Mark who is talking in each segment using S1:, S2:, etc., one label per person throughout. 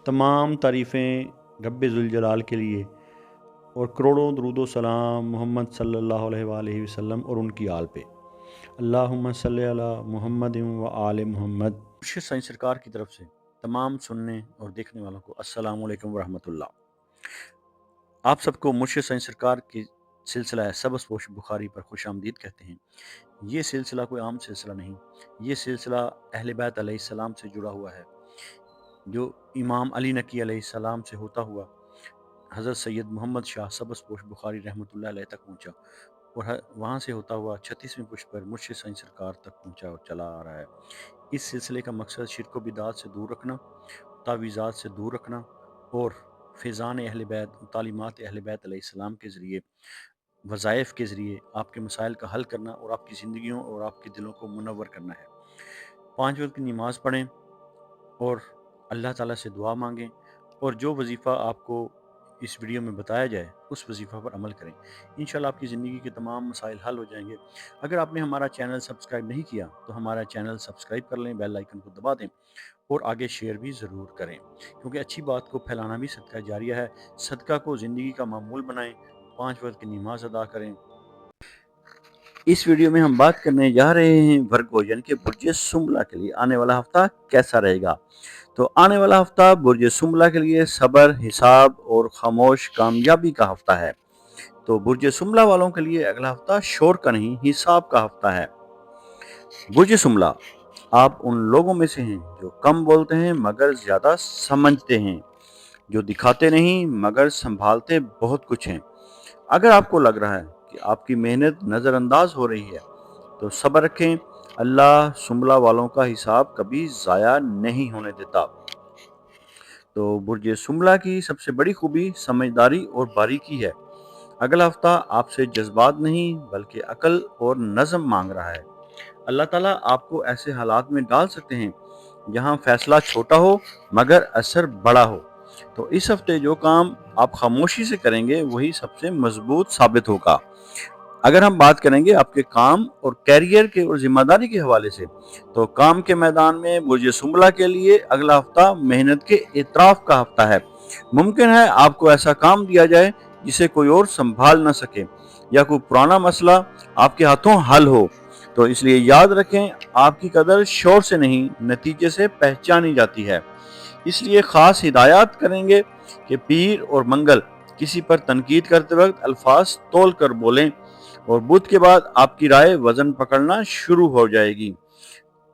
S1: तमाम तारीफ़ें रब्बे ज़ुल के लिए और करोड़ों दरूद व सलाम मोहम्मद सल्लल्लाहु अलैहि वसल्लम और उनकी आल पे। अल्लाहुम्मा सल्ली अला मुहम्मद व आले मोहम्मद। मुर्शिद साईं सरकार की तरफ से तमाम सुनने और देखने वालों को अस्सलामु अलैकुम व रहमतुल्लाह। आप सबको मुर्शिद साईं सरकार की सिलसिला है सबस पोश बुखारी पर खुश आमदीद कहते हैं। ये सिलसिला कोई आम सिलसिला नहीं, ये सिलसिला अहले बैत अलैहिस्सलाम से जुड़ा हुआ है, जो इमाम अली नकी अलैहिस्सलाम से होता हुआ हज़रत सैयद मोहम्मद शाह सबस पोश बुखारी रहमतुल्लाह अलैह तक पहुँचा और वहाँ से होता हुआ 36वें पुष्प पर मुर्शिद साईं सरकार तक पहुँचा और चला आ रहा है। इस सिलसिले का मकसद शिरक व बिदात से दूर रखना, तावीज़ात से दूर रखना और फ़ैज़ान अहले बैत, तालीमात अहले बैत अलैहिस्सलाम के ज़रिए, वज़ाइफ़ के ज़रिए आपके मसाइल का हल करना और आपकी ज़िंदगियों और आपके दिलों को मुनव्वर करना है। 5 वक्त की नमाज़ पढ़ें और अल्लाह ताला से दुआ मांगें और जो वजीफ़ा आपको इस वीडियो में बताया जाए उस वजीफ़ा पर अमल करें। इंशाल्लाह आपकी ज़िंदगी के तमाम मसाइल हल हो जाएंगे। अगर आपने हमारा चैनल सब्सक्राइब नहीं किया तो हमारा चैनल सब्सक्राइब कर लें, बेल आइकन को दबा दें और आगे शेयर भी ज़रूर करें, क्योंकि अच्छी बात को फैलाना भी सदका जारिया है। सदका को ज़िंदगी का मामूल बनाएं, 5 वक्त की नमाज अदा करें। इस वीडियो में हम बात करने जा रहे हैं वर्गो यानी कि बुर्ज सुम्बला के लिए आने वाला हफ्ता कैसा रहेगा। तो आने वाला हफ्ता बुर्ज सुम्बला के लिए सब्र, हिसाब और खामोश कामयाबी का हफ्ता है। तो बुर्ज सुम्बला वालों के लिए अगला हफ्ता शोर का नहीं, हिसाब का हफ्ता है। बुर्ज सुम्बला, आप उन लोगों में से हैं जो कम बोलते हैं मगर ज्यादा समझते हैं, जो दिखाते नहीं मगर संभालते बहुत कुछ हैं। अगर आपको लग रहा है कि आपकी मेहनत नजरअंदाज हो रही है तो सब्र रखें, अल्लाह सुम्बला वालों का हिसाब कभी जाया नहीं होने देता। तो बुर्ज सुम्बला की सबसे बड़ी खूबी समझदारी और बारीकी है। अगला हफ्ता आपसे जज्बात नहीं बल्कि अकल और नज़म मांग रहा है। अल्लाह ताला आपको ऐसे हालात में डाल सकते हैं जहां फैसला छोटा हो मगर असर बड़ा हो। तो इस हफ्ते जो काम आप खामोशी से करेंगे वही सबसे मजबूत साबित होगा। अगर हम बात करेंगे आपके काम और कैरियर के और जिम्मेदारी के हवाले से, तो काम के मैदान में बुर्ज सुम्बला के लिए अगला हफ्ता मेहनत के इतराफ का हफ्ता है। मुमकिन है आपको ऐसा काम दिया जाए जिसे कोई और संभाल न सके या कोई पुराना मसला आपके हाथों हल हो। तो इसलिए याद रखें, आपकी कदर शोर से नहीं नतीजे से पहचानी जाती है। इसलिए खास हिदायत करेंगे कि पीर और मंगल किसी पर तनकीद करते वक्त अल्फाज तोल कर बोलें और बुध के बाद आपकी राय वजन पकड़ना शुरू हो जाएगी।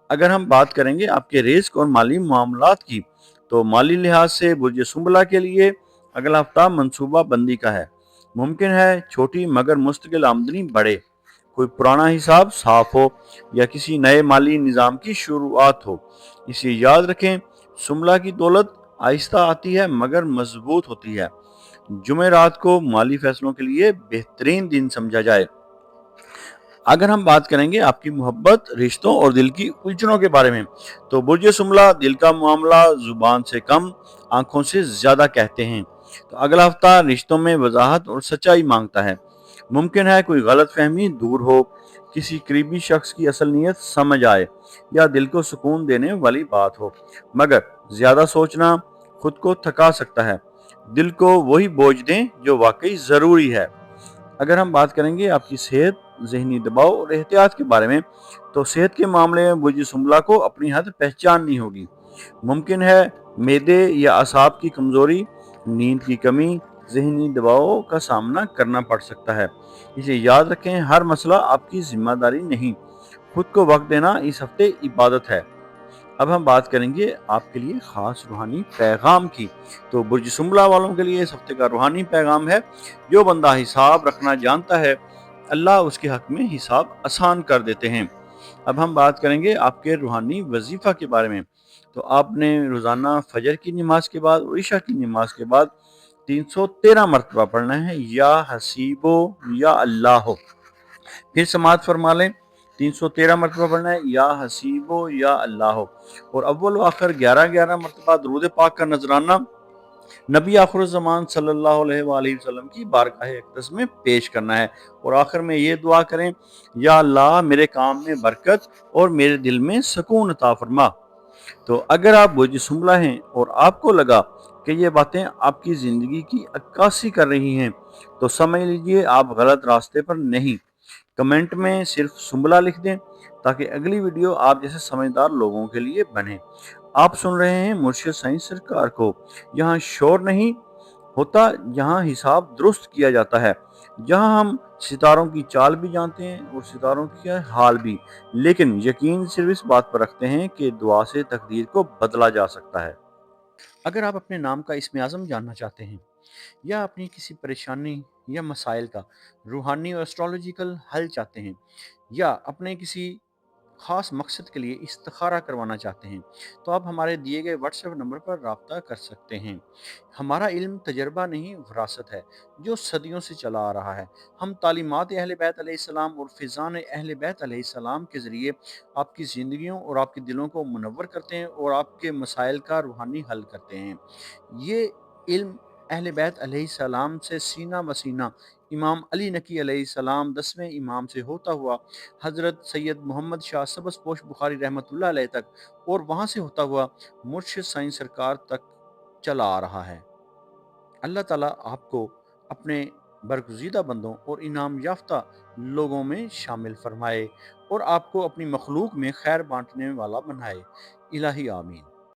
S1: अगर हम बात करेंगे आपके रिस्क और माली मामलात की, तो माली लिहाज से बुर्ज सुम्बला के लिए अगला हफ्ता मंसूबा बंदी का है। मुमकिन है छोटी मगर मुस्तकिल आमदनी बढ़े, कोई पुराना हिसाब साफ हो या किसी नए माली निज़ाम की शुरुआत हो। इसे याद रखें, सुम्बला की दौलत आहिस्ता आती है मगर मजबूत होती है। जुमे रात को माली फैसलों के लिए बेहतरीन दिन समझा जाए। अगर हम बात करेंगे आपकी मोहब्बत, रिश्तों और दिल की उलझनों के बारे में, तो बुर्ज सुम्बला दिल का मामला जुबान से कम आंखों से ज्यादा कहते हैं। तो अगला हफ्ता रिश्तों में वजाहत और सच्चाई मांगता है। मुमकिन है कोई गलत फहमी दूर हो, किसी करीबी शख्स की असल नीयत समझ आए या दिल को सुकून देने वाली बात हो, मगर ज्यादा सोचना खुद को थका सकता है। दिल को वही बोझ दें जो वाकई जरूरी है। अगर हम बात करेंगे आपकी सेहत, ज़हनी दबाव और एहतियात के बारे में, तो सेहत के मामले में बुर्ज सुम्बला को अपनी हद पहचाननी होगी। मुमकिन है मैदे या असाब की कमजोरी, नींद की कमी, ज़हनी दबाव का सामना करना पड़ सकता है। इसे याद रखें, हर मसला आपकी जिम्मेदारी नहीं, खुद को वक्त देना इस हफ्ते इबादत है। अब हम बात करेंगे आपके लिए खास रूहानी पैगाम की। तो बुर्ज सुम्बला वालों के लिए इस हफ्ते का रूहानी पैगाम है, जो बंदा हिसाब रखना जानता है अल्लाह उसके हक में हिसाब आसान कर देते हैं। अब हम बात करेंगे आपके रूहानी वजीफा के बारे में। तो आपने रोजाना फजर की नमाज के बाद और इशा की नमाज के बाद 313 मरतबा पढ़ना है, या हसीबो या अल्लाह हो। फिर समात फरमा लें, 313 मरतबा पढ़ना है, या हसीबो या अल्लाह हो। और अव्वल व आखिर 11-11 मरतबा दरूद पाक का नजराना नबी आखिर ज़मान सल्लल्लाहु अलैहि वसल्लम की बारगाह अक़दस में पेश करना है। और आखिर में ये दुआ करें, या अल्लाह मेरे काम में बरकत और मेरे दिल में सुकून अता फरमा। تو اگر آپ بوجھ سنبھلا ہیں اور آپ کو لگا کہ یہ باتیں آپ کی زندگی کی عکاسی کر رہی ہیں تو سمجھ لیجئے آپ غلط راستے پر نہیں۔ کمنٹ میں صرف سنبھلا لکھ دیں تاکہ اگلی ویڈیو آپ جیسے سمجھدار لوگوں کے لیے بنے۔ آپ سن رہے ہیں مرشد سائیں سرکار کو۔ یہاں شور نہیں ہوتا، یہاں حساب درست کیا جاتا ہے، جہاں ہم ستاروں کی چال بھی جانتے ہیں اور ستاروں کی حال بھی، لیکن یقین صرف اس بات پر رکھتے ہیں کہ دعا سے تقدیر کو بدلا جا سکتا ہے۔ اگر آپ اپنے نام کا اسم اعظم جاننا چاہتے ہیں یا اپنی کسی پریشانی یا مسائل کا روحانی اور اسٹرالوجیکل حل چاہتے ہیں یا اپنے کسی خاص مقصد کے لیے استخارہ کروانا چاہتے ہیں تو آپ ہمارے دیے گئے واٹس ایپ نمبر پر رابطہ کر سکتے ہیں۔ ہمارا علم تجربہ نہیں، وراثت ہے جو صدیوں سے چلا آ رہا ہے۔ ہم تعلیمات اہل بیت علیہ السلام اور فیضان اہل بیت علیہ السلام کے ذریعے آپ کی زندگیوں اور آپ کے دلوں کو منور کرتے ہیں اور آپ کے مسائل کا روحانی حل کرتے ہیں۔ یہ علم اہل بیت علیہ السلام سے سینہ بسینہ امام علی نقی علیہ السلام 10ویں امام سے ہوتا ہوا حضرت سید محمد شاہ سبز پوش بخاری رحمۃ اللہ علیہ تک اور وہاں سے ہوتا ہوا مرشد سائیں سرکار تک چلا آ رہا ہے۔ اللہ تعالیٰ آپ کو اپنے برگزیدہ بندوں اور انعام یافتہ لوگوں میں شامل فرمائے اور آپ کو اپنی مخلوق میں خیر بانٹنے والا بنائے۔ الہی آمین۔